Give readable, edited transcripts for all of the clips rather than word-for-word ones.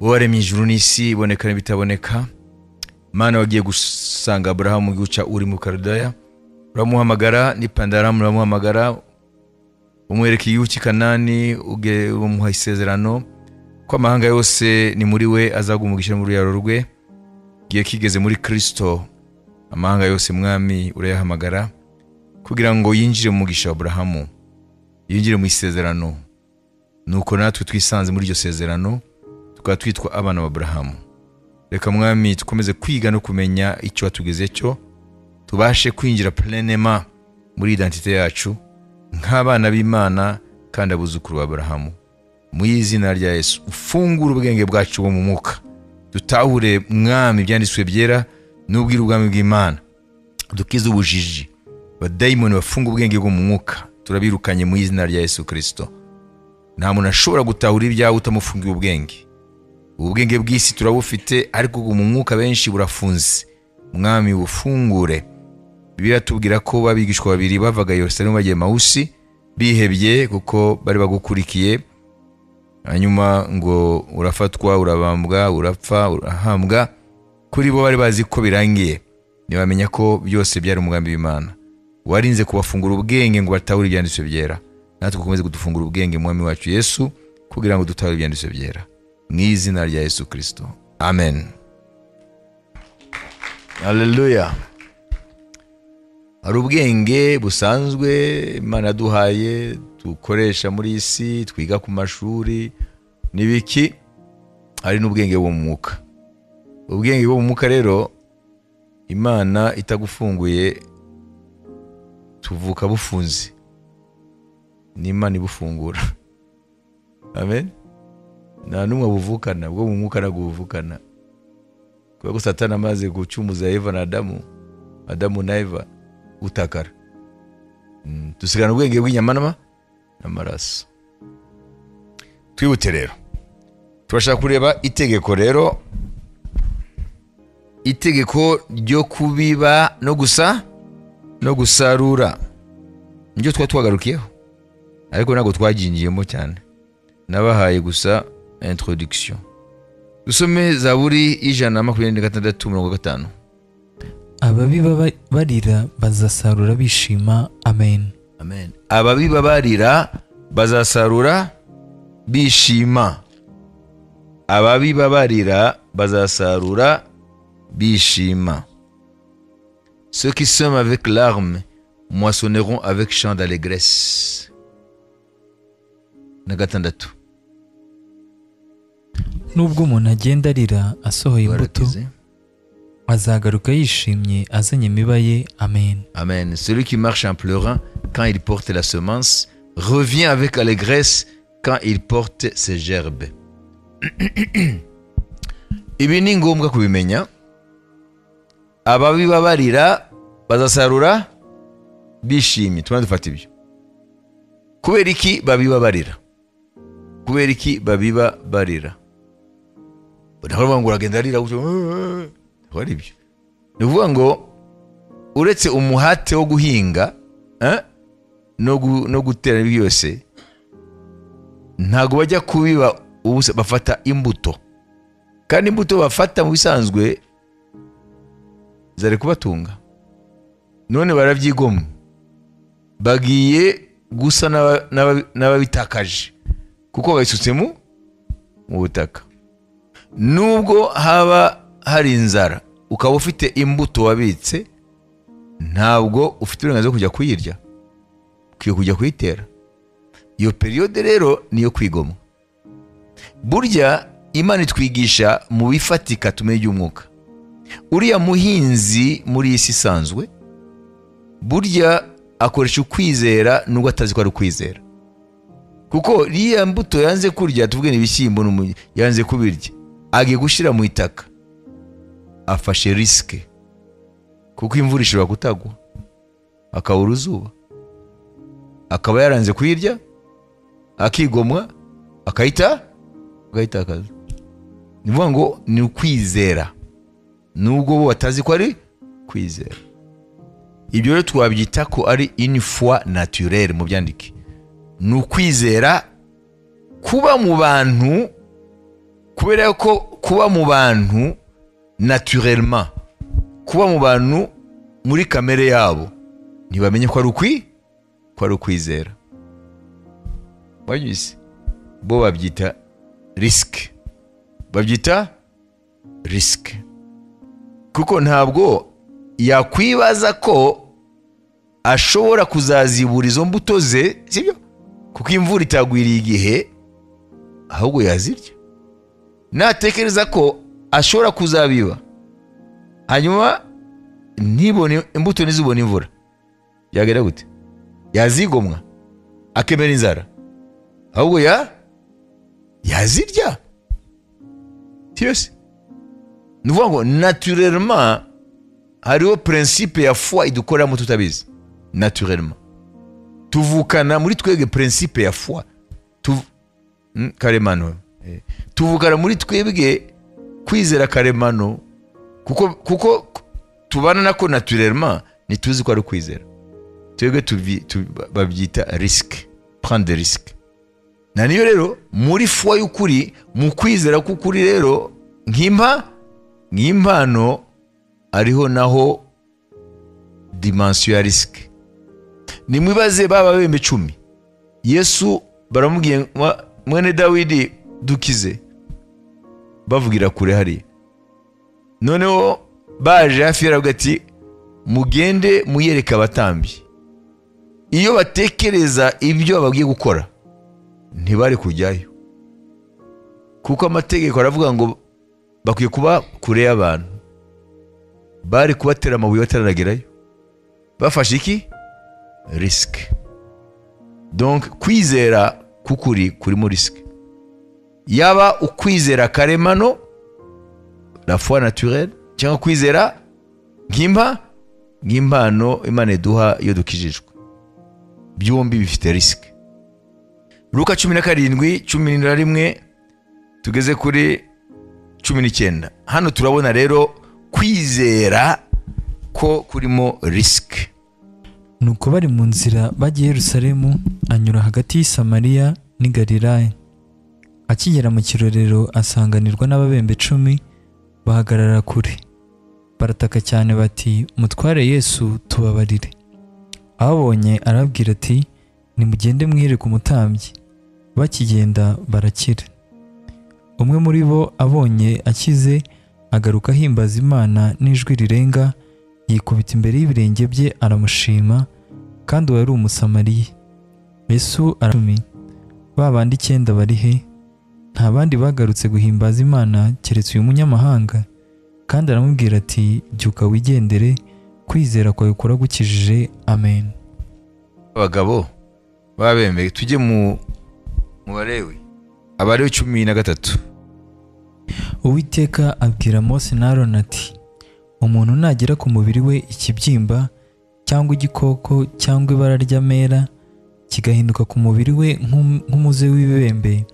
waremye ijuru n'isi iboneka n'ibitaboneka, Mana wagiye gusanga Aburahamu mu gihugu cya Uri mu Kaludaya, uramuhamagara n'Ipandaramu, uramuhamagara umwereka igihugu cy'i Kanani, umuha isezerano ko amahanga yose ni muri we azagumugisha mu ruyaro rwe. Giye kigeze muri Kristo, amahanga yose Mwami urayahamagara kugira ngo yinjire mu mugisha wa Aburahamu, yinjire mu isezerano. Nuko natwe twisanze muri iryo sezerano, tukaba twitwa abana ba Aburahamu. Reka Mwami tukomeze kwiga no kumenya icyo watugeze cyo, tubashe kwinjira plenema muri identite yacu nk'abana b'Imana kandi abuzukuru ba Aburahamu. Mu izina rya Yesu ufungura ubwenge bwacu bwo mu mwuka, dutahure Mwami ibyanditswe byera n'ubwira ubwami bw'Imana, dukize ubujiji, abadayimoni bafunga ubwenge bwo mu mwuka turabirukanye mu izina rya Yesu Kristo. Nta muntu ashobora gutahura ibyawe utamufungiye ubwenge. Ubwenge bw'isi turabufite, ariko mu mwuka benshi burafunze. Mwami bufungure. Bibiliya tubwira ko babigishwa babiri bavaga Yerusalemu bagiye Emawusi, bihebye kuko bari bagukurikiye, hanyuma ngo urafatwa, urabambwa, urapfa, urahambwa. Kuri bo bari bazi ko birangiye, ntibamenya ko byose byari umugambi w'Imana. Warinze kubafungura ubwenge ngo batahure ibyanditswe byera. Natwe dukomeze kudufungura ubwenge Mwami wacu Yesu, kugira ngo dutahure ibyanditswe byera. Mu izina rya Yesu Kristo. Amen. Haleluya. Hari ubwenge busanzwe Imana yaduhaye dukoresha muri isi, twiga ku mashuri n'ibiki. Hari n'ubwenge bwo mu mwuka. Ubwenge bwo mu mwuka rero Imana itagufunguye tuvuka bufunze, n'Imana ibufungura. Amen. Nta numwe buvukana, bwo mu mwuka naguvukana. Kubera ko Satani amaze gucumuza Eva na Adamu na Eva utakara. Dusigana ubwenge bw'inyama n'amaraso. Twibute rero, turashaka kureba itegeko rero, itegeko ryo kubiba no gusarura. Nibyo twagarukiyeho, ariko ntabwo twajinjiyemo cyane, nabahaye gusa introduction. Dusome Zaburi 126:5. Ababiba barira bazasarura bishima. Amen. Amen. Ababiba barira bazasarura bishima. Ababiba barira bazasarura bishima. Ceux qui sèment avec larmes moissonneront avec chant d'allégresse. Nagatandatu. Nubwo umuntu agenda arira asohoye imbuto, azagaruka yishimye azanye imiba ye. Amen. Amen. Celui qui marche en pleurant quand il porte la semence revient avec allégresse quand il porte ses gerbes. Ibi ni ngombwa kubimenya. Ababiba barira bazasarura bishimye. Tuma dufata ibyo. Kubera iki babiba barira? Kubera iki babiba barira? Ndavuga ngo uragenda arira ari byo. Ndavuga ngo uretse umuhate wo guhinga no gutera byose, ntago bajya kubiba ubusa, bafata imbuto. Kandi imbuto bafata mu bisanzwe zari kubatunga. None barabyigomwe, bagiye gusa n'ababitakaje kuko bayisutse mu butaka. Nubwo haba hari inzara ukaba ufite imbuto wabitse, ntabwo ufite uburenganzira bwo kujya kuyirya, ukwiye kujya kuyitera. Iyo periode rero niyo kwigomwa. Burya Imana itwigisha mu bifatika tumenye iby'umwuka. Uriya muhinzi muri isi isanzwe burya akoresha ukwizera nubwo atazi ko ari ukwizera, kuko iriya mbuto yanze kurya, tuvuge n'ibishyimbo, yanze kubirya, agiye gushyira mu itaka, afashe risike kuko imvura ishobora kutagwa, akabura izuba, akaba yaranze kuyirya, akigomwa, agahitakaza. Ni ukuvuga ngo ni ukwizera nubwo bo batazi ko ari kwizera. Ibyo rero twabyita ko ari une foi naturelle mu byandike. Ni ukwizera kuba mu bantu kubera ko kuba mu bantu naturellement, kuba mu bantu muri kamere yabo ntibamenye ko ari ukwizera. Wabyise bo babyita risk, kuko ntabwo yakwibaza ko ashobora kuzazibura izo mbuto ze, sibyo? Kuko imvura itagwiriye igihe ahubwo yazirya. Natekereza ko ashobora kuzabiba hanyuma ntibone imbuto ntizibone imvura, yagera gute? Yazigomwa akemera inzara, ahubwo yazirya. Sibyo? Nuvuga ngo naturellement hariho principe ya foi idukoramo tutabizi. Naturellement tuvukana muri twebwe principe ya foi karemano, tuvukana muri twebwe kwizera karemano, kuko tubana nako naturellement ntituzi ko ari kwizera. Twebwe babyita risque, prendre des risques. Na niyo rero muri foi y'ukuri, mu kwizera k'ukuri rero nk'impano ariho naho dimension ya risque. Nimwibaze baba bembe 10, Yesu baramubwiye mwene Dawidi dukize, bavugira kure hari. Noneho baje hafi yaravuga ati mugende muyereka abatambyi. Iyo batekereza ibyo bagiye gukora ntibari kujyayo, kuko amategeko aravuga ngo bakwiye kuba kure y'abantu. Bari kubatera amabuye bataragerayo. Bafashe iki? Risque. Donc kwizera kukuri kuri mu risque. Yaba ukwizera karemano, la foi naturelle, cyangwa kwizera nk'impano Imana iduha iyo dukijijwe. Byombi bifite risque. Luka 17:11 tugeze kuri 19. Hano turabona rero kwizera ko kurimo risque. Nuko bari mu nzira bagiye Yerusalemu, anyura hagati y'i Samariya n'i Galilaya. Akigera mu kirorero asanganirwa n'ababembe 10 bahagarara kure. Barataka cyane bati, Mutware Yesu tubabarire. Ababonye arabwira ati, nimugende mwireke umutambyi. Bakigenda barakira. Umwe muri bo abonye akize agaruka ahimbaza Imana n'ijwi rirenga, yikubita imbere y'ibirenge bye aramushima, kandi wari umusamariya. Yesu arami, babandi 9 bari he? Nta bandi bagarutse guhimbaza Imana keretse uyu munyamahanga? Kandi aramubwira ati, byuka wigendere, kwizera kwawe kuragukijije. Amen. Abagabo babembe tujye mu Balewi, Abalewi 13. Uwiteka abwira Mose na Aroni ati, umuntu nagera ku mubiri we ikibyimba cyangwa igikoko cyangwa ibara ry'amera kigahinduka ku mubiri we nk'umuze w'ibibembe,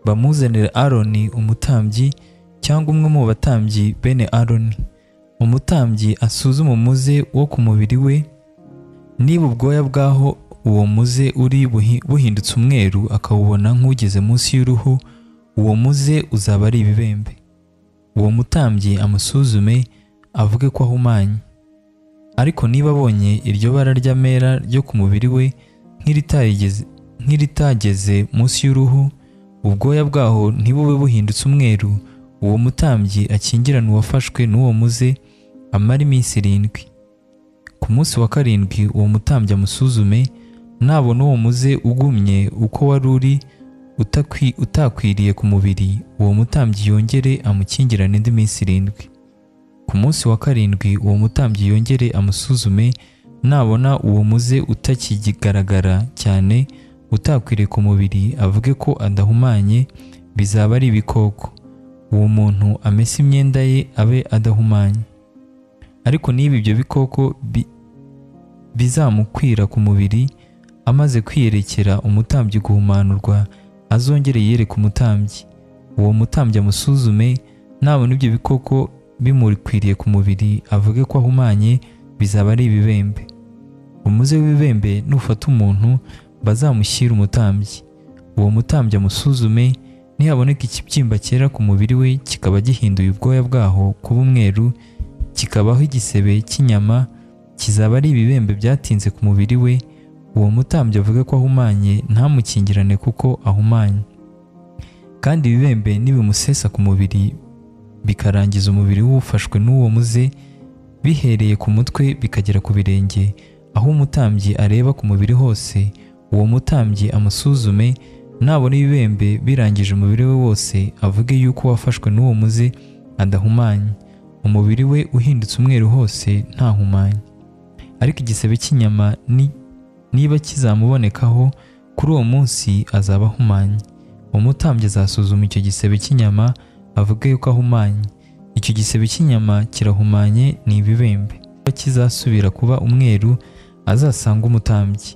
bamuzanira Aroni umutambyi cyangwa umwe mu batambyi bene Aroni. Umutambyi asuzuma umuze wo ku mubiri we, niba ubwoya bwaho uwo muze uri buhindutse umweru akawubona nk'ugeze munsi y'uruhu, uwo muze uzaba ari ibibembe. Uwo mutambyi amusuzume avuge ko ahumanye. Ariko niba abonye iryo bara ry'amera ryo ku mubiri we nk'iritageze munsi y'uruhu, ubwoya bwaho ntibube buhindutse umweru, uwo mutambyi akingirana uwafashwe n'uwo muze amara iminsi 7. Ku munsi wa 7 uwo mutambyi amusuzume, nabona uwo muze ugumye uko wari uri utakwiriye ku mubiri, uwo mutambyi yongere amukingirane indi minsi 7. Ku munsi wa 7 uwo mutambyi yongere amusuzume, nabona uwo muze utakigaragara cyane utakwiriye ku mubiri, avuge ko adahumanye, bizaba ari ibikoko. Uwo muntu amese imyenda ye abe adahumanye. Ariko niba ibyo bikoko bizamukwira ku mubiri, amaze kwiyerekera umutambyi guhumanurwa, azongere yereke umutambyi. Uwo mutambyi amusuzume, nabona ibyo bikoko bimukwiriye ku mubiri, avuge ko ahumanye, bizaba ari ibibembe. Umuze w'ibibembe nufata umuntu, bazamushyira umutambyi. Uwo mutambyi amusuzume, nihaboneka ikibyimba cyera ku mubiri we kikaba gihinduye ubwoya bwaho kuba umweru, kikabaho igisebe cy'inyama, kizaba ari ibibembe byatinze ku mubiri we, uwo mutambyi avuge ko ahumanye ntamukingirane kuko ahumanye. Kandi ibibembe nibimusesa ku mubiri bikarangiza umubiri w'ufashwe n'uwo muze, bihereye ku mutwe bikagera ku birenge, aho umutambyi areba ku mubiri hose, uwo mutambyi amusuzume, nabona ibibembe birangije umubiri we wose avuge yuko wafashwe n'uwo muze adahumanye, umubiri we uhindutse umweru hose ntahumanye. Ariko igisebe cy'inyama niba kizamubonekaho kuri uwo munsi azaba ahumanye. Umutambyi azasuzuma icyo gisebe cy'inyama avuge yuko ahumanye. Icyo gisebe cy'inyama kirahumanye, ni ibibembe. Kizasubira kuba umweru azasanga umutambyi,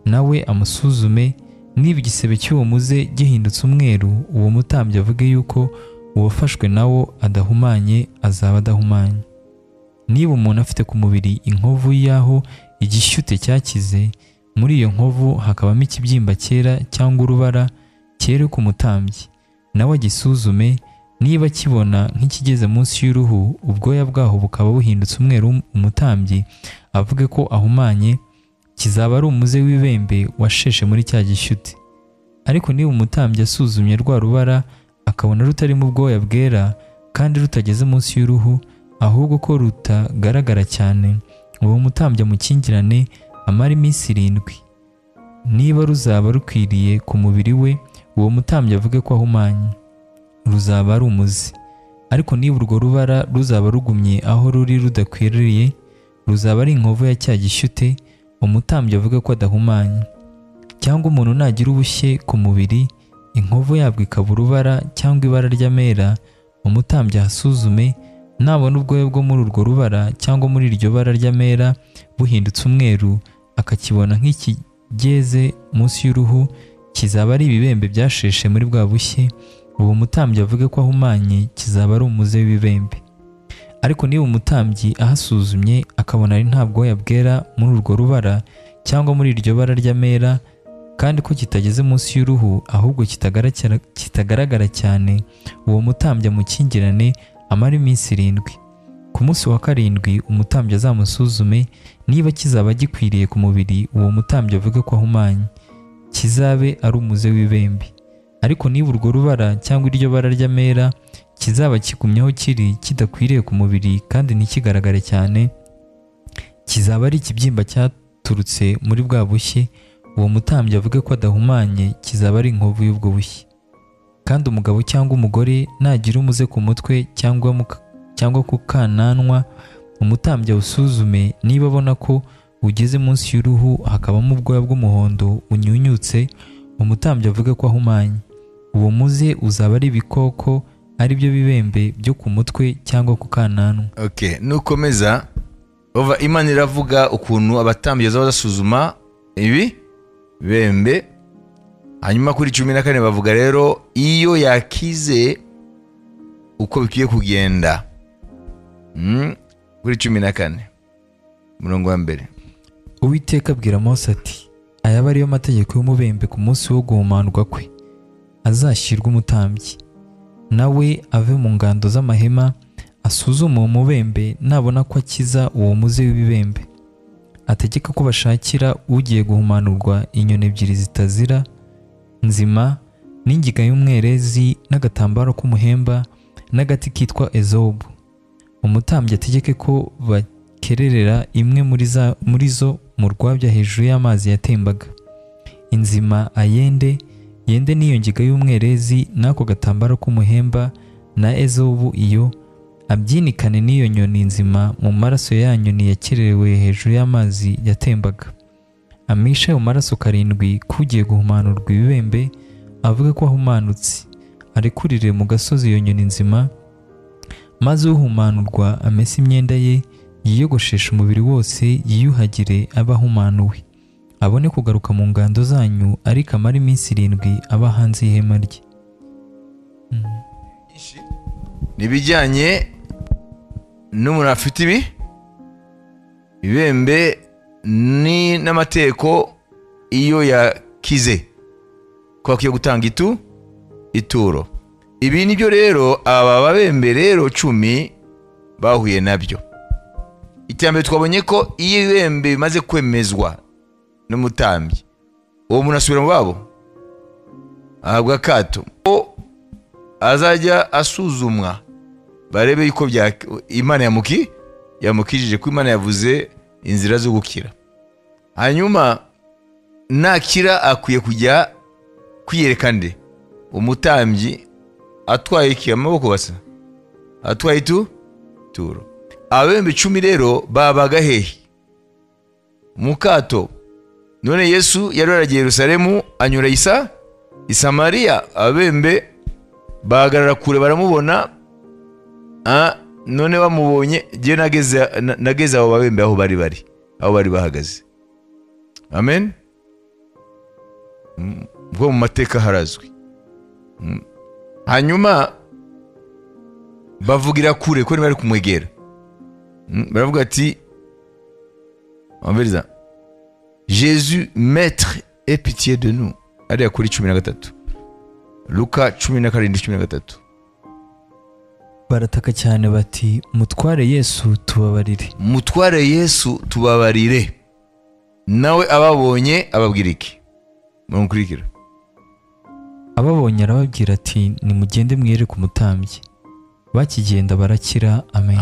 nawe amusuzume, niba igisebe cy'uwo muze gihindutse umweru, uwo mutambyi avuge yuko uwafashwe nawo adahumanye, azaba adahumanye. Niba umuntu afite ku mubiri inkovu y'aho igishyute cyakize, muri iyo nkovu hakabamo ikibyimba cyera cyangwa urubara, cyere ku mutambyi, nawe agisuzume, niba kibona nk'ikigeze munsi y'uruhu, ubwoya bwaho bukaba buhindutse umweru, umutambyi avuge ko ahumanye, kizaba ari umuze w'ibembe washeshe muri cya gishyute. Ariko niba umutambyi asuzumye rwa rubara akabona rutarimo ubwoya bwera kandi rutageze munsi y'uruhu, ahubwo ko rutagaragara cyane, uwo mutambyi amukingirane amara iminsi 7. Niba ruzaba rukwiriye ku mubiri we, uwo mutambyi avuge ko ahumanye, ruzaba ari umuze. Ariko niba urwo rubara ruzaba rugumye aho ruri rudakwiriye, ruzaba ari inkovu ya cya gishyute, umutambyi avuge ko adahumanye. Cyangwa umuntu nagira ubushye ku mubiri, inkovu yabwo ikaba urubara cyangwa ibara ry'amera, umutambyi ahasuzume, nabona ubwoya bwo muri urwo rubara cyangwa muri iryo bara ry'amera buhindutse umweru, akakibona nk'ikigeze munsi y'uruhu, kizaba ari ibibembe byasheshe muri bwa bushye, uwo mutambyi avuge ko ahumanye, kizaba ari umuze w'ibibembe. Ariko niba umutambyi ahasuzumye akabona ari nta bwoya bwera muri urwo rubara cyangwa muri iryo bara ry'amera, kandi ko kitageze munsi y'uruhu ahubwo kitagaragara cyane, uwo mutambyi amukingirane amara iminsi 7. Ku munsi wa 7 umutambyi azamusuzume, niba kizaba gikwiriye ku mubiri, uwo mutambyi avuge ko ahumanye, kizabe ari umuze w'ibembe. Ariko niba urwo rubara cyangwa iryo bara ry'amera kizaba kigumyeho kiri kidakwiriye ku mubiri kandi ntikigaragare cyane, kizaba ari ikibyimba cyaturutse muri bwa bushye, uwo mutambyi avuge ko adahumanye, kizaba ari inkovu y'ubwo bushye. Kandi umugabo cyangwa umugore nagira umuze ku mutwe cyangwa ku kananwa, umutambyi awusuzume, niba abona ko ugeze munsi y'uruhu hakabamo ubwoya bw'umuhondo unyunyutse, umutambyi avuge ko ahumanye. Uwo muze uzaba ari ibikoko, ari byo bibembe byo ku mutwe cyangwa ku kananwa. Nukomeza Imana iravuga ukuntu abatambyi bazaba basuzuma ibi bembe. Hanyuma kuri 14 bavuga rero iyo yakize uko bikwiye kugenda. Kuri 14 murongo wa mbere, Uwiteka abwira Mose ati, aya aba ariyo mategeko y'umubembe ku munsi wo guhumanurwa kwe. Azashyirwa umutambyi, nawe ave mu ngando z'amahema, asuzume uwo mubembe, nabona ko akiza uwo muze w'ibibembe, ategeka ko bashakira ugiye guhumanurwa inyoni 2 zitazira nzima, n'ingiga y'umwerezi, n'agatambaro k'umuhemba, n'agati kitwa ezobu. Umutambyi ategeke ko bakererera imwe muri zo mu rwabya hejuru y'amazi yatembaga. Inzima ayende n'iyo ngiga y'umwerezi n'ako gatambaro k'umuhemba na ezobu iyo, abyinikane n'iyo nyoni nzima mu maraso ya nyoni yakererewe hejuru y'amazi yatembaga. Amishe ayo maraso 7 kugiye guhumanurwa ibibembe, avuge ko ahumanutse, arekurire mu gasozi iyo nyoni nzima, maze uhumanurwa amese imyenda ye, yiyogoshesha umubiri wose, yiyuhagire, aba ahumanuwe, abone kugaruka mu ngando zanyu, ariko amara iminsi 7 aba hanze y'ihema rye. Nibijyanye n'umuntu afite ibi ibembe ni n'amateko iyo yakize ko akwiye gutanga ituro. Ibi nibyo rero aba babembe rero 10 bahuye nabyo. Icyambere twabonye ko iyo ibembe bimaze kwemezwa n'umutambyi, uwo muntu asubira mu babo, ahabwa akato, azajya asuzumwa barebe yuko Imana yamukijije, ko Imana yavuze inzira zo gukira. Hanyuma nakira akwiye kujya kwiyereka nde? Umutambyi atwaye iki? Amaboko basa, atwaye ituro. Abembe 10 rero babaga hehe? Mu kato. None Yesu yari yaragiye Yerusalemu, anyura i Samariya. Abembe bahagarara kure baramubona. None bamubonye, je nageze abo babembe aho bari bahagaze. Amen. Bwo mu mateka harazwi. Hanyuma bavugira kure ko bari kumwegera. Baravuga ati, envers Jésus, maître, aie pitié de nous. Ariya kuri 13. Luka 17:13. Barataka cyane bati, mutware Yesu tubabarire. Mutware Yesu tubabarire. Nawe ababonye ababwira iki? Mukurikira. Ababonye arababwira ati, nimugende mwiyereke umutambyi. Bakigenda barakira. Amen.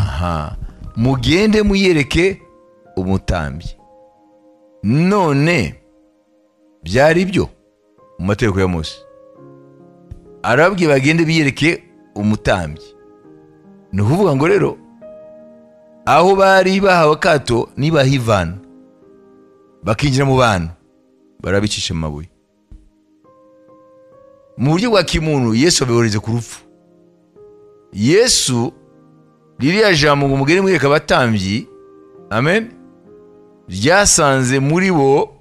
Mugende muyereke umutambyi. None byari byo mu mategeko ya Mose. Arababwiye bagende biyereke umutambyi. Ni ukuvuga ngo rero aho bari bahawe akato nibahivana bakinjira mu bantu, barabicisha mu mabuye. Mu buryo bwa kimuntu Yesu abiboreze ku rupfu. Yesu ririya jambo ngo mugende mwireka abatambyi, amen, ryasanze muri bo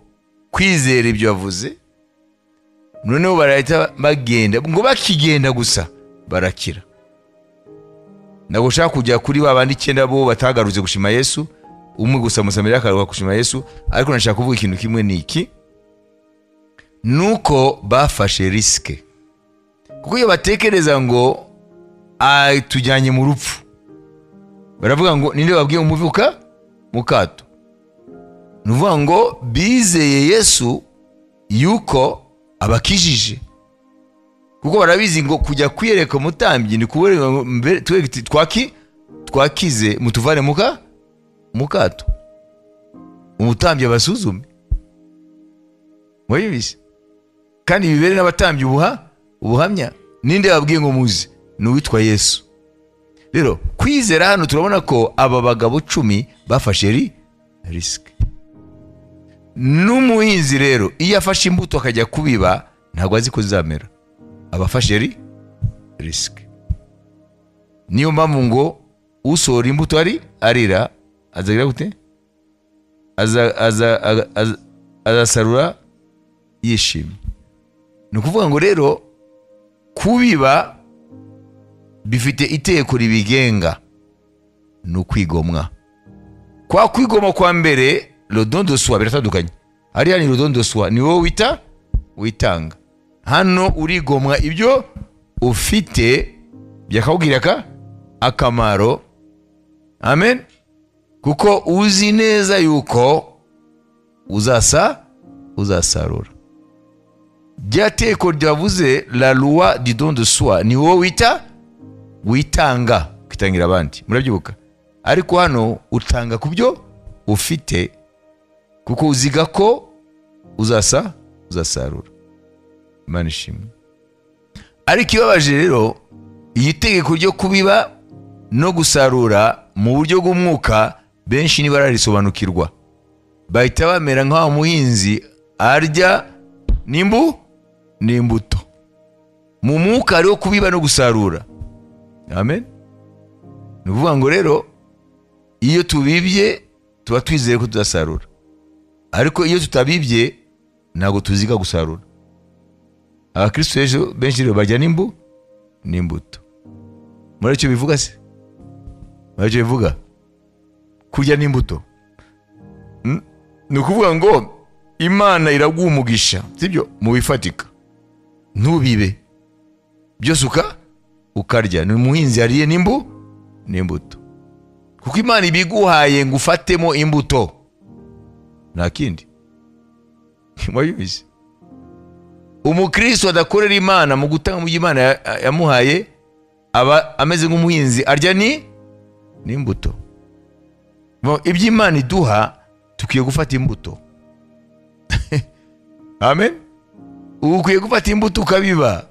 kwizera ibyo yavuze. Noneho barahita bagenda, ngo bakigenda gusa barakira. Ntabwo ushaka kujya kuri babandi 9 bo batagaruze gushima Yesu, umwe gusa Musamariya akaruka gushima Yesu, ariko nashaka kuvuga ikintu kimwe niki, nuko bafashe riske. Kuko iyo batekereza ngo tujyanye mu rupfu, baravuga ngo ninde babwiye umuvuka mu kato. Nuvuga ngo bizeye Yesu yuko abakijije, kuko barabizi ngo kujya kwiyereka umutambyi ni kubera twakize mutuvane mu kato, umutambyi abasuzume. Mwabizi kandi bibere n'abatambyi ubuhamya. Ninde babwiye ngo muze? Ni uwitwa Yesu. Rero kwizera hano turabona ko aba bagabo 10 bafashe risk. N'umuhinzi rero iyo afashe imbuto akajya kubiba, ntabwo azi ko zizamera, abafashe risk. Niyo mpamvu ngo usora imbuto arira azagira gute? Azasarura yishimye. Ni ukuvuga ngo rero kubiba bifite iteko ribigenga, ni ukwigomwa. Kwa kwigomwa kwa mbere, le don de soi biratandukanye. Hariya ni le don de soi, ni wowe witanga. Hano urigomwa ibyo ufite byakawugira akamaro. Amen. Kuko uzi neza yuko uzasarura. Ryateko ryavuze la loi du don de soi, ni wowe witanga kwitangira abandi. Murabyibuka? Ariko hano utanga kubyo ufite, kuko uziga ko uzasarura. Imana ishimwe. Ariko ibabaje rero, iyi tegeko ryo kubiba no gusarura mu buryo bw'umwuka benshi ntibararisobanukirwa. Bahita bamera nk'aho muhinzi arya n'imbuto. Mu mwuka rero kubiba no gusarura. Amen. Ni ukuvuga ngo rero iyo tubibye tuba twizeye ko tuzasarura, ariko iyo tutabibye ntabwo tuziga gusarura. Abakristo ejo benshi rero barya n'imbuto. Muri cyo bivuga se? Muri cyo bivuga kurya n'imbuto. Ni ukuvuga ngo Imana iraguha umugisha, sibyo? Mu bifatika ntubibe. byose ukarya. Ni umuhinzi yariye n'imbuto, kuko Imana ibiguhaye ngo ufatemo imbuto, nta kindi. Mwabizi umukristo adakorera Imana mu gutanga mu Imana yamuhaye aba ameze nk'umuhinzi arya n'imbuto. Iby'Imana iduha tukwiye gufata imbuto. Amen. Ukwiye gufata imbuto ukabiba.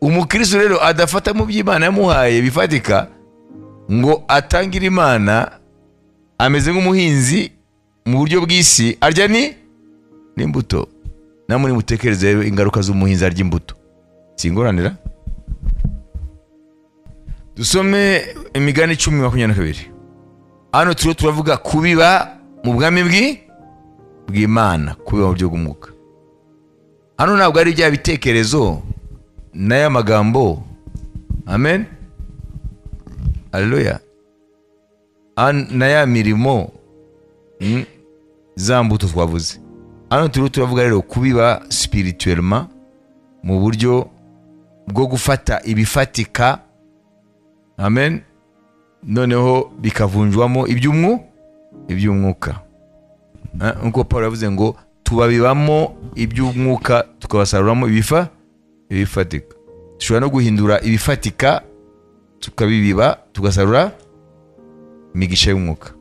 Umukristo rero adafata mu by'Imana yamuhaye bifatika ngo atangire Imana, ameze nk'umuhinzi mu buryo bw'isi arya n'imbuto. Namwe mutekereze ingaruka z'umuhinzi arya imbuto, singoranira. Dusome Imigani 10:22. Hano turavuga kubiba mu bwami bw'Imana, kubiba mu buryo bw'umwuka. Hano ntabwo ari bya bitekerezo n'aya magambo. Amen. Haleluya. N'aya mirimo za mbuto twavuze. Hano turavuga rero kubiba spirituellement, mu buryo bwo gufata ibifatika. Amen. Noneho bikavunjwamo iby'umwuka. Nkuko Paulo yavuze ngo tubabibamo iby'umwuka tukabasaruramo ibifatika. Dushobora no guhindura ibifatika tukabibiba tugasarura imigisha y'umwuka.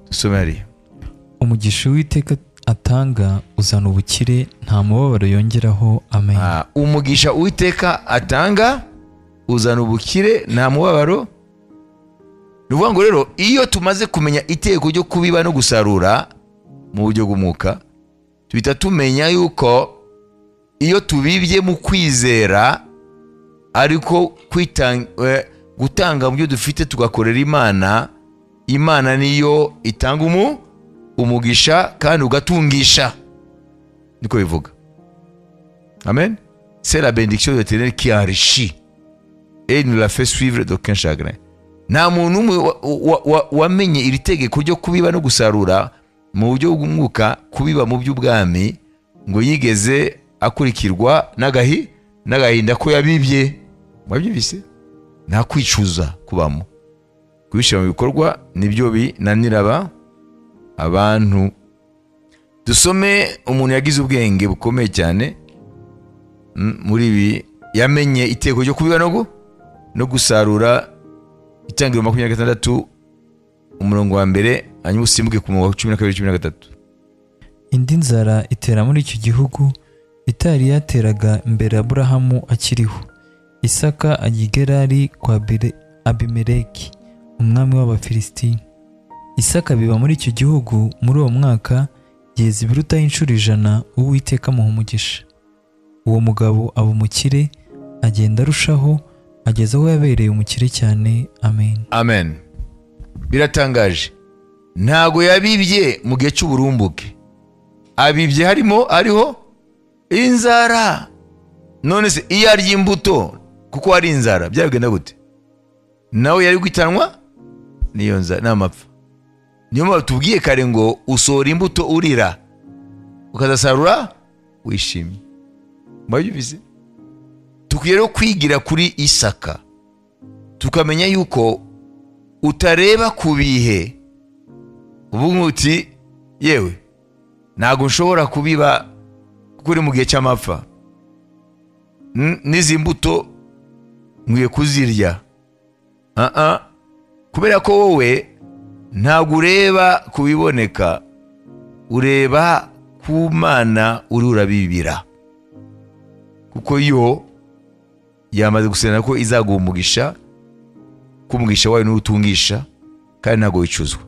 Dusome hariya. Umugisha w'Uwiteka atanga uzana ubukire, nta mubabaro yongeraho. Amen. Umugisha Uwiteka atanga uzana ubukire, nta mubabaro. Nuvuga ngo rero iyo tumaze kumenya iteko ryo kubiba no gusarura mu buryo bw'umwuka, tuhita tumenya yuko iyo tubibye mu kwizera, ariko gutanga mu byo dufite tugakorera Imana, Imana niyo itanga umugisha kandi ugatungisha, niko bivuga. Amen. C'est la bénédiction de l'Éternel qui enrichit et nous la fait suivre d'aucun chagrin. Nta muntu wamenye iri tegeko ryo kubiba no gusarura mu buryo bw'umwuka, kubiba mu by'ubwami, ngo yigeze akurikirwa n'agahinda ko yabibye. Mwabyumvise? Nta kwicuza kubamo. Kubishyira mu bikorwa nibyo binanira abantu. Dusome umuntu yagize ubwenge bukomeye cyane muri ibi, yamenye iteko ryo kubiba no gusarura. Itangiriro 26 umurongo wa mbere, hanyuma usimbuke ku murongo wa 12-13. Indi nzara itera muri icyo gihugu itari yateraga mbere Aburahamu akiriho. Isaka ajya i Gerari kwa Abimeleki umwami w'Abafilisiti. Isaka biba muri icyo gihugu muri uwo mwaka yeza ibiruta inshuro 100, Uwiteka amuha umugisha. Uwo mugabo aba umukire, agenda arushaho ageze aho yabereye umukire cyane. Amen. Amen. Biratangaje. Ntago yabibye mu gihe cy'uburumbuke, abibye hariho inzara. None se iyo arya imbuto kuko ari inzara byagenda gute? Nawe yari gutanwa niyo nzara n'amapfa. Niyo mpamvu tubwiye kare ngo usora imbuto urira, ukazasarura wishimye. Mwabyumvise? Tukwiye rero kwigira kuri Isaka, tukamenya yuko utareba ku bihe uvuga uti yewe ntago nshobora kubiba kuko uri mu gihe cy'amapfa, n'izi mbuto nkwiye kuzirya. Kubera ko wowe ntago ureba kubiboneka, ureba ku Mana uri urabibira, kuko yo yamaze gusena ko izaguha umugisha, ko umugisha wayo n'utungisha kandi ntago wicuzwa.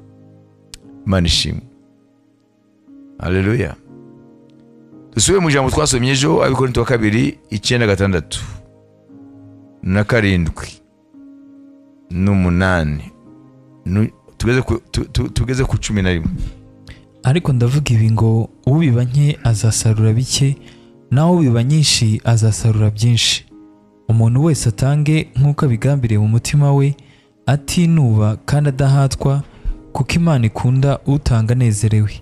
Imana ishimwe. Haleluya. Dusubire mu jambo twasomye ejo, Abikorinto 2:9-6 na 7-8, tugeze ku 11. Ariko ndavuga ibi ngo ubiba nke azasarura bike, naho ubiba nyinshi azasarura byinshi. Umuntu wese atange nk'uko abigambiriye mu mutima we, atinuba kandi adahatwa, kuko Imana ikunda utanga anezerewe.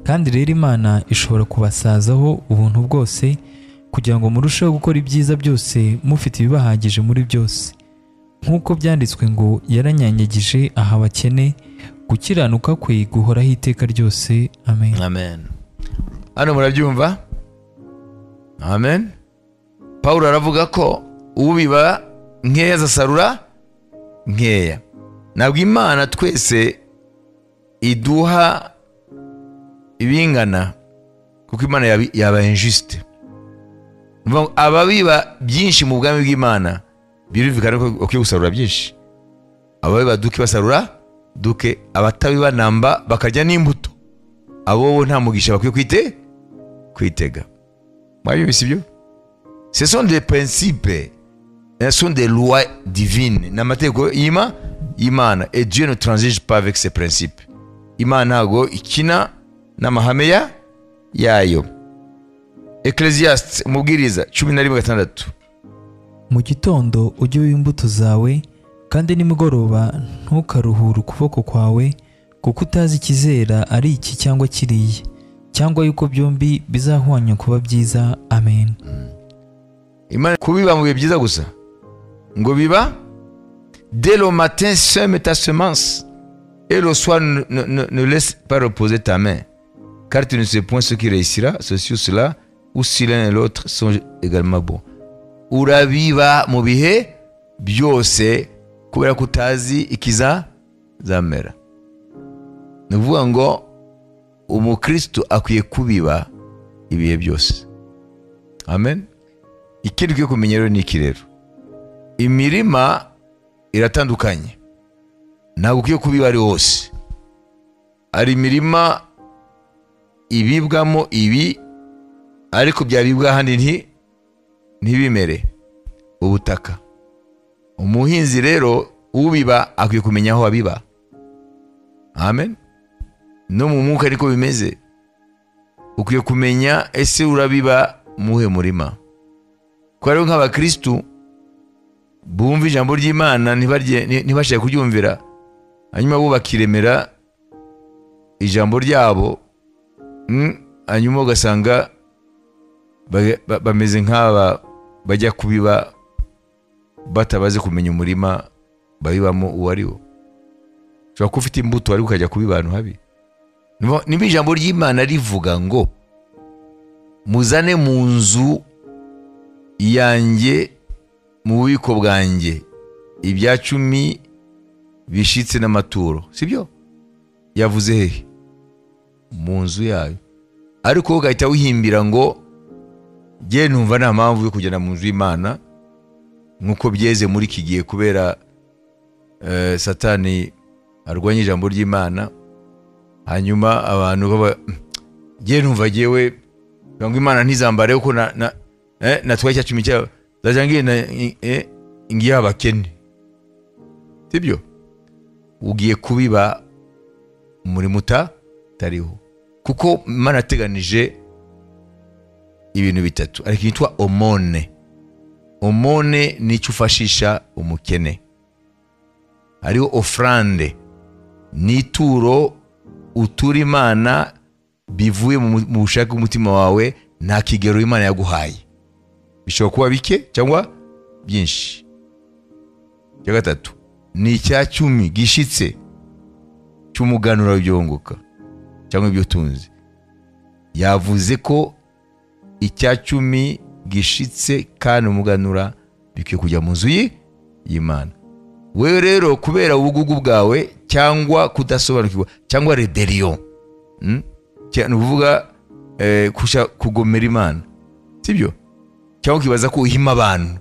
Kandi rero Imana ishobora kubasazaho ubuntu bwose, kugira ngo murusheho gukora ibyiza byose mufite ibibahagije muri byose, nk'uko byanditswe ngo yaranyanyagije aha abakene, gukiranuka kwe guhoraho iteka ryose. Amen. Amen. Hano murabyumva? Amen. Pawulo aravuga ko ubiba nkeya azasarura nkeya. Ntabwo Imana twese iduha ibingana, kuko Imana yaba injuste. Ababiba byinshi mu bwami bw'Imana birumvikana ko ukwiye gusarura byinshi. Ababiba duke basarura duke, abatabiba namba bakarya n'imbuto, abo nta mugisha bakwiye kwitega. Mwabyumvise ibyo? Ce sont des principes, ce sont des lois divines, n'amategeko y'Imana, et Dieu ne transige pas avec ces principes. Imana ntago ikina n'amahame yayo. Ecclesiastes, umubwiriza 11:6. Mu gitondo ujye wiba imbuto zawe, kandi nimugoroba ntukaruhure ukuboko kwawe, kuko utazi ikizera ari iki cyangwa kiriya, cyangwa yuko byombi bizahwanya kuba byiza. Amen. Imana kubiba mu bihe byiza gusa, ngo biba dès le matin sème ta semence et le soir ne laisse pas reposer ta main, car tu ne sais point ce qui réussira, ceci ou cela, ou si l'un et l'autre sont également bons. Urabiba mu bihe byose kubera ko utazi ikizamera. Ni ukuvuga ngo umukristo akwiye kubiba ibihe byose. Amen. Ikindi ukwiye kumenya rero ni iki rero, imirima iratandukanye, ntabwo ukwiye kubiba ari hose. Hari imirima ibibwamo ibi, ariko byabibwa ahandi ntibimere ubutaka. Umuhinzi rero ubiba akwiye kumenya aho abiba. Amen. No mu mwuka ariko bimeze, ukwiye kumenya ese urabiba muhe murima. Kwa rero nk'abakristu bumva ijambo ry'Imana ntibashaka kuryumvira, hanyuma bo bakiremera ijambo ryabo, hanyuma ugasanga bameze nk'aba bajya kubiba batabaze kumenya umurima babibamo uwo ari wo. Ushobora kuba ufite imbuto ariko ukajya kubiba ahantu habi. Niba ijambo ry'Imana rivuga ngo muzane mu nzu yanjye mu bubiko bwanjye ibya 10 bishitse n'amaturo, sibyo? Yavuze hehe? Mu nzu yayo. Ariko ugahita wihimbira ngo je numva nta mpamvu yo kugenda mu nzu y'Imana, nkuko byeze muri iki gihe kubera Satani arwanya ijambo ry'Imana. Hanyuma abantu baba je numva jewe ngo Imana ntizambare uko natwaye cya 10 cyawe zajangiye ngiye abakene, sibyo? Ugiye kubiba muri tariho, kuko Imana ateganije ibintu bitatu, ariko yitwa omone. Omone ni cyo ufashisha umukene. Hariho ofrande, ni ituro utura Imana bivuye mu bushake bw'umutima wawe, nta kigero Imana yaguhaye, bishobora kuba bike cyangwa byinshi. Ya gatatu ni icya 10 gishitse cy'umuganura w'ibyunguka cyangwa ibyo tunzi. Yavuze ko icya 10 gishitse kandi umuganura bikwiye kujya mu nzu y'Imana. Wewe rero kubera ubugugu bwawe cyangwa kudasobanukirwa cyangwa rebellion, cyane uvuga kugomera Imana, sibyo? Cyangwa kibaza ko uhima abantu,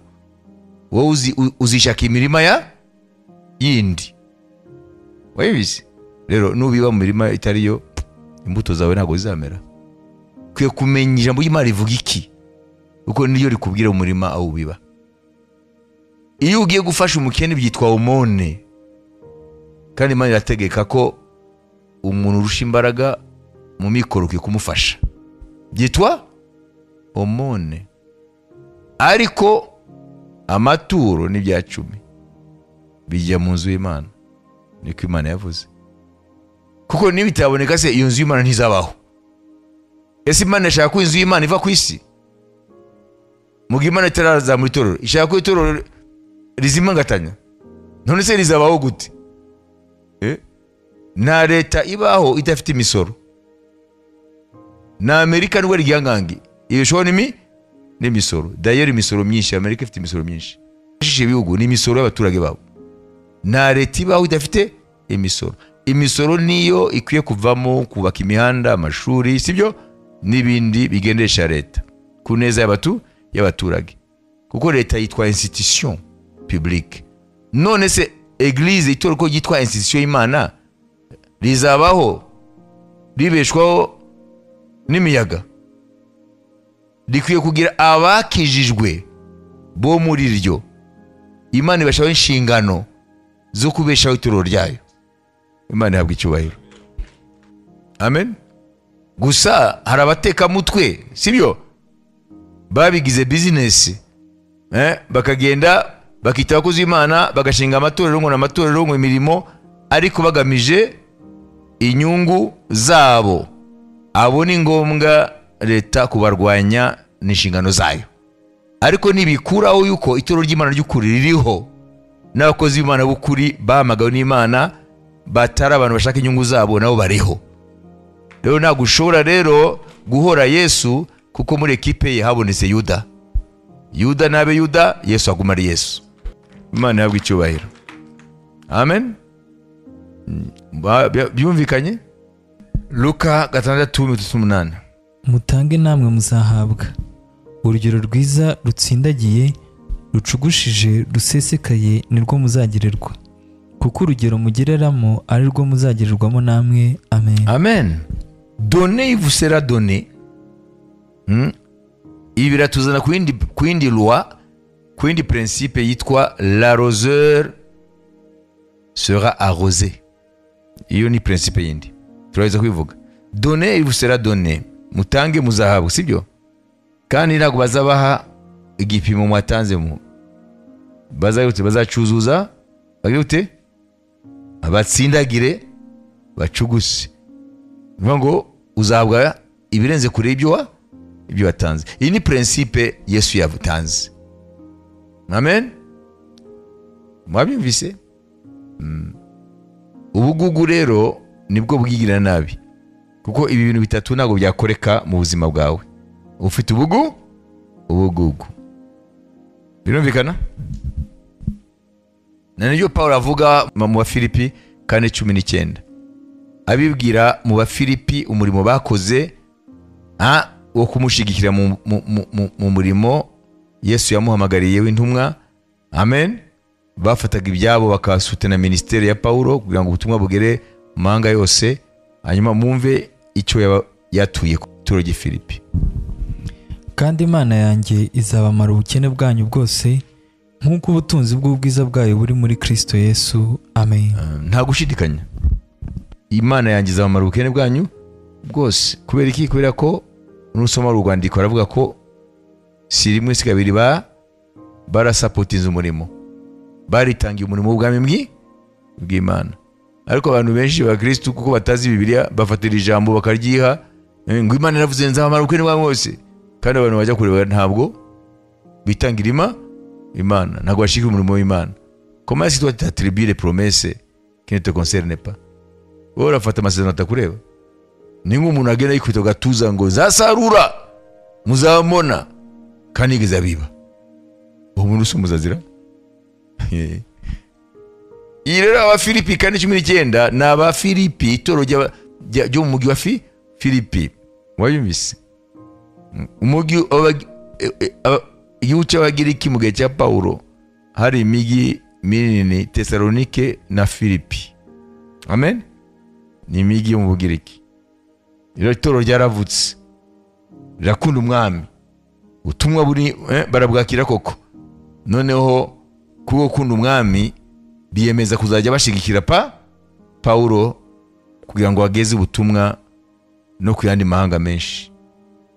wowe uzishaka imirima yindi. Wabizi rero nubiba mu mirima itariyo, imbuto zawe ntago zizamera. Kwiye kumenya ijambo ry'Imana rivuga iki, uko niyo rikubwira umurima aho ubiba. Iyo ugiye gufasha umukene byitwa omone, kandi Imana irategeka ko umuntu urusha imbaraga mu mikoro ukiye kumufasha, byitwa omone. Ariko amaturo n'ibya 10 bijya mu nzu y'Imana, niko Imana yavuze. Kuko nibitaboneka se iyo nzu y'Imana ntizabaho. Ese Imana ishaka ko inzu y'Imana iva ku isi? mugihe Imana itarazamura itorero ishaka ko itorero rizimangatanya. None se rizabaho gute? Nta leta ibaho idafite imisoro. Na Amerika nubwo rigihangange ibishobora n'imisoro. D'ailleurs imisoro myinshi, Amerika ifite imisoro myinshi. Shishe bihugu ni imisoro y'abaturage babo. Nta leta ibaho idafite imisoro. Imisoro niyo ikwiye kuvamo kubaka imihanda, amashuri, sibyo n'ibindi bigendesha leta ku neza y'abaturage. Kuko leta yitwa institution publique. None se eglise itorero ko yitwa institution y'Imana rizabaho ribeshwaho n'imiyaga? Rikwiye kugira abakijijwe bo muri ryo. Imana ibashaho inshingano zo kubeshaho itorero ryayo. Imana ihabwa icyubahiro. Amen. Gusa hari abateka mutwe, sibyo? Babigize business. Bakagenda bakita abakozi Imana bagashinga amatorero ngo n'amatorero ngo imirimo ariko bagamije inyungu zabo. Abo ni ngombwa leta kubarwanya n'inshingano zayo. Ariko nibikuraho yuko itorero ry'Imana ry'ukuri ririho n'abakozi b'Imana b'ukuri bahamagawe n'Imana batari abantu bashaka inyungu zabo nabo bariho. Rero ntabwo ushobora rero guhora Yesu kuko muri ekipe ye habonetse Yuda nabe Yuda, Yesu aguma ari Yesu. Imana yabwa icyubahiro. Amen. Byumvikanye? Luka 6:38. Mutange namwe muzahabwa. Urugero rwiza rutsindagiye rucugushije rusesekaye nirwo muzagererwa. Kuko urugero mugereramo ari rwo muzagererwamo namwe. Amen. Amen. Donnez, il vous sera donné. Ibi biratuzana ku yindi loi, ku yindi principe yitwa l'arroseur sera arrosé. Iyo ni principe yindi turaweza kwivuga. Donnez, il vous sera donné. Mutange muzahabwa, sibyo? Kandi ntabwo bazabaha igipimo mwatanze mu bazacuzuza bagute abatsindagire bacuguse. Ngo uzahabwa ibirenze kure ibyo watanze. Iyi ni principe Yesu yavutanze. Amen. Mwabyumvise? Ubugugu rero nibwo bwigira nabi. Kuko ibi bintu bitatu ntabwo byakoreka mu buzima bwawe. Ufite ubugugu. Birumvikana? Nanyo Paulo avuga mu Bafilipi 4:19. Abibwira mu Bafilipi umurimo bakoze wo kumushigikira mu murimo Yesu yamuhamagariye w'intumwa. Amen. Bafataga ibyabo bakasutana ministeri ya Paulo kugira ngo ubutumwa bugere mu mahanga yose. Hanyuma mumve icyo yatuye ku turo ry'Ifilipi. Kandi Imana yanjye izabamara ubukene bwanyu bwose nk'uko ubutunzi bw'ubwiza bwayo buri muri Kristo Yesu. Amen. Nta gushidikanya. Imana yanjye izabamara ubukene bwanyu bwose. Kubera iki? Kubera ko nusoma urwandiko aravuga ko si rimwe si kabiri barasapotinze umurimo. Baritangiye umurimo w'ubwami bw'Imana. Ariko abantu benshi ba Kristo kuko batazi Bibiliya bafatira ijambo bakaryiha ngo Imana iravuze nzabamara ubukene bwanyu bwose. Kandi abantu bajya kureba ntabwo bitangira Imana, ntabwo bashika umurimo w'Imana. Comment est-ce que toi t'attribues les promesses qui ne te concernent pas? Ora fata amasezerano atakureba. Ni nk'umuntu agenda yikubita gatuza ngo zasarura muzabona kandi igeze abiba. Uwo muntu usumuzazira? Irero Abafilipi 4:19 n'Abafilipi itoro ryo mu mugi wa Filipi. Wayumvise? Umugi igihugu cy'Abagiriki mu gihe cya Paulo hari imigi minini, Tesalonike na Filipi. Amen. Ni imigi yo mu Bugiriki. Iro toro ryaravutse rirakunda umwami. Ubutumwa buri barabwakira koko. Noneho kuko kunda umwami biyemeza kuzajya bashigikira Paulo kugira ngo ageze ubutumwa no ku yandi mahanga menshi,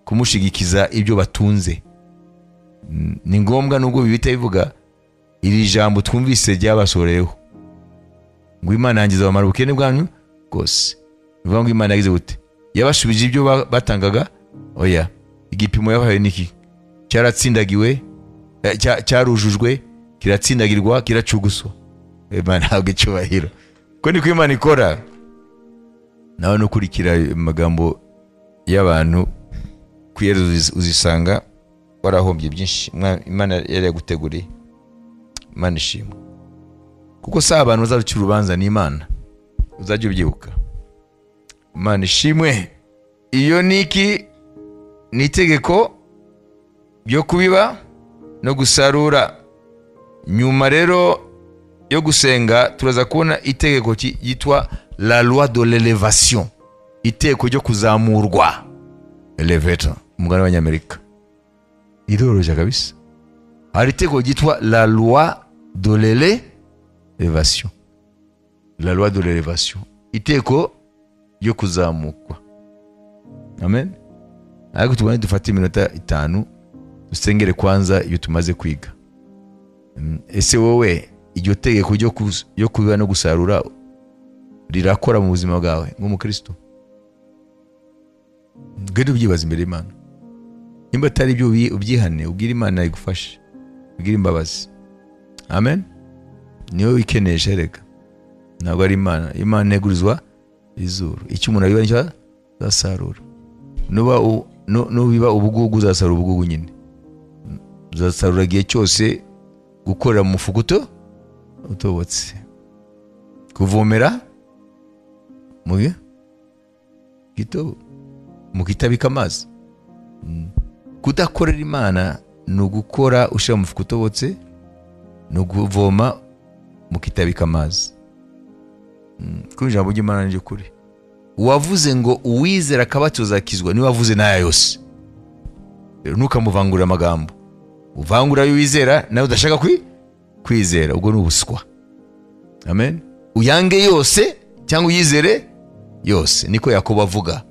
kumushigikiza ibyo batunze. Ni ngombwa nubwo bibita bivuga iri jambo twumvise ryabasoreyeho ngo Imana yangiza abamara ubukene bwanyu bwose. Bivuga ngo Imana yagize gute? Yabashubije ibyo batangaga? Oya, igipimo yabahaye niki cyaratsindagiwe cyarujujwe, kiratsindagirwa, kiracuguswa. Imana ntabwo icyubahiro. Ko niko Imana ikora. Nawe nukurikira amagambo y'abantu kwiyerezo uzisanga warahombye byinshi. Imana yari yaguteguriye. Imana ishimwe. Kuko sa abantu bazarucira urubanza ni Imana. Uzajye ubyibuka. Imana ishimwe. Iyo niki ni itegeko byo kubiba no gusarura. Nyuma rero yo gusenga turaza kubona itegeko yitwa la loi de l'élévation. Itegeko ryo kuzamurwa. Elevator umugani w'Abanyamerika. Iroroje kabisa. Hari itegeko ryitwa la loi de l'élévation. La loi de l'élévation. Itegeko ryo kuzamurwa. Amen. Ariko tubone dufate iminota 5 dusengere kwanza ibyo tumaze kwiga. Ese wowe iryo tegeko ryo kubiba no gusarura rirakora mu buzima bwawe nk'umukristo? Gende ubyibaza imbere y'Imana. Nimba atari ibyo ubyihane, ubwira Imana igufashe, ubwira imbabazi. Amen. Niyo wikenesha reka. Ntabwo ari Imana. Imana negurizwa izuru. Icyo umuntu abiba nicyo azasarura. Nubiba ubugugu uzasarura ubugugu nyine. Uzasarura igihe cyose gukorera mu mufuka utobotse. Kuvomera mu gito mu kitabika amazi. Kudakorera Imana ni ugukora ushira mu mufuka utobotse, no kuvoma mu kitabika amazi. Kuri ijambo ry'Imana nje kuri. Uwavuze ngo uwizera akabatiza akizwa ni wavuze naya yose. Ntukamuvangurira amagambo. Uvangura y'uwizera nawe udashaka kwizera, ubwo ni ubuswa. Amen. Uyange yose cyangwa uyizere yose, niko Yakobo avuga.